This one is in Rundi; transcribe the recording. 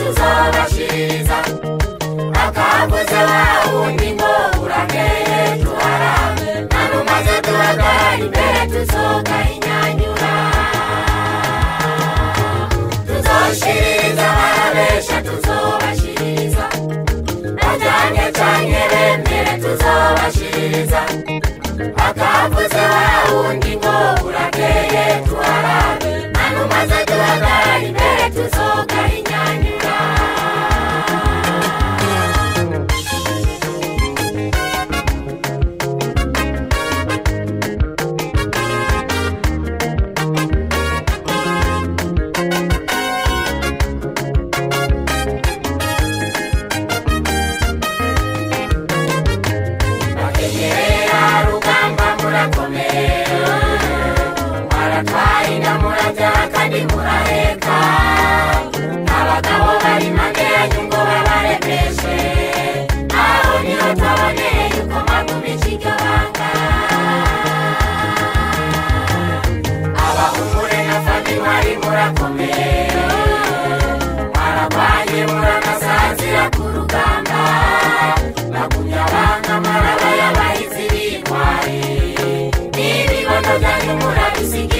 tuzobashiriza akavuze wawundi ngo urakeye tuharame nanumaze duhagara imbere tuzoga inyanyura tuzoshiriza barabesha tuzobashiriza bajanye canke bemere tuzobashiriza akavuze wawundi ngo urakeye tuharame nanumaze duhagara imbere tuzoga inyanyura muraheka abagabo bari mande yanyu babaremeshe aho niho twaboneye yuko magumije iryo banga abahumure na fami mwari murakomeye mwaragwanye muranasazira ku rugamba bagumya banga maraba y'abahizi b'intwari n'ibibondo byanyu murabisiga